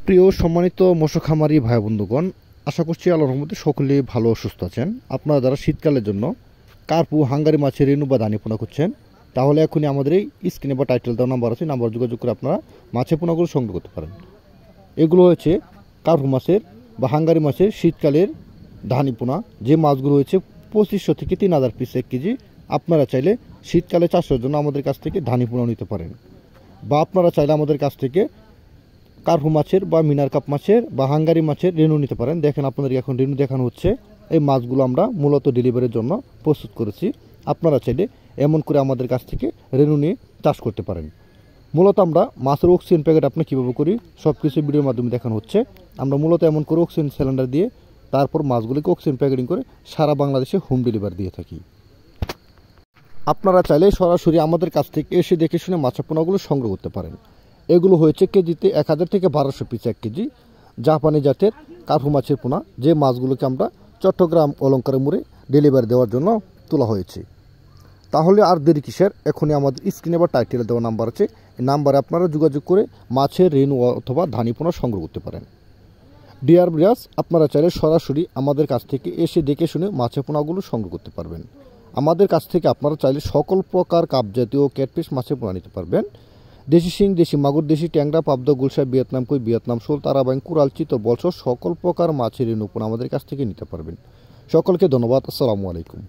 প্রিয় সম্মানিত মৎস্য খামারি ভাই বন্ধুগণ, আশা করছি আল্লাহর রহমতে সকলেই ভালো ও সুস্থ আছেন। আপনারা যারা শীতকালের জন্য কার্পু হাঙ্গারি মাছের রেণু বা দানি পোনা করছেন, তাহলে এখনই আমাদের এই স্ক্রিনে বা টাইটেল দেওয়া নাম্বার আছে, নাম্বার যোগাযোগ করে আপনারা মাছের পোনাগুলো সংগ্রহ করতে পারেন। এগুলো হচ্ছে কার্পু মাছের বা হাঙ্গারি মাছের শীতকালের ধানি পোনা, যে মাছগুলো হয়েছে 2500 থেকে 3000 পিস 1 কেজি। আপনারা চাইলে শীতকালে চাষের জন্য আমাদের কাছ থেকে ধানি পোনা নিতে পারেন, বা আপনারা চাইলে আমাদের কাছ থেকে কার্পু মাছের বা মিনার কাপ মাছের বা হাঙ্গারি মাছের রেণু নিতে পারেন। দেখেন আপনাদের এখন রেণু দেখানো হচ্ছে। এই মাছগুলো আমরা মূলত ডেলিভারির জন্য প্রস্তুত করেছি। আপনারা চাইলে এমন করে আমাদের কাছ থেকে রেণু নিয়ে চাষ করতে পারেন। মূলত আমরা মাছের অক্সিজেন প্যাকেট আপনি কীভাবে করি সব কিছু ভিডিওর মাধ্যমে দেখানো হচ্ছে। আমরা মূলত এমন করে অক্সিজেন সিলিন্ডার দিয়ে তারপর মাছগুলিকে অক্সিজেন প্যাকেটিং করে সারা বাংলাদেশে হোম ডেলিভারি দিয়ে থাকি। আপনারা চাইলে সরাসরি আমাদের কাছ থেকে এসে দেখে শুনে মাছের পোনাগুলো সংগ্রহ করতে পারেন। এগুলো হয়েছে কেজিতে 1000 থেকে 1200 পিস 1 কেজি জাপানি জাতের কার্পু মাছের পোনা, যে মাছগুলোকে আমরা চট্টগ্রাম অলঙ্কার মোড়ে ডেলিভারি দেওয়ার জন্য তোলা হয়েছে। তাহলে আর দেরি কিসের, এখনই আমাদের স্ক্রিনে বা টাইটেলে দেওয়া নাম্বার আছে, এই নাম্বারে আপনারা যোগাযোগ করে মাছের রেণু অথবা ধানি পোনা সংগ্রহ করতে পারেন। ডিয়ার ব্রিয়াস, আপনারা চাইলে সরাসরি আমাদের কাছ থেকে এসে দেখে শুনে মাছের পোনাগুলো সংগ্রহ করতে পারবেন। আমাদের কাছ থেকে আপনারা চাইলে সকল প্রকার কাপ জাতীয় ক্যাটফিশ মাছের পোনা নিতে পারবেন। দেশি শিং, দেশি মাগুর, দেশি ট্যাংরা, পাবদা, গুলশা, ভিয়েতনাম কই, ভিয়েতনাম শোল, তারাবাইন, কুরাল, চিতল, বলসহ সকল প্রকার মাছের রেণু পোনা আমাদের কাছ থেকে নিতে পারবেন। সকলকে ধন্যবাদ। আসসালামু আলাইকুম।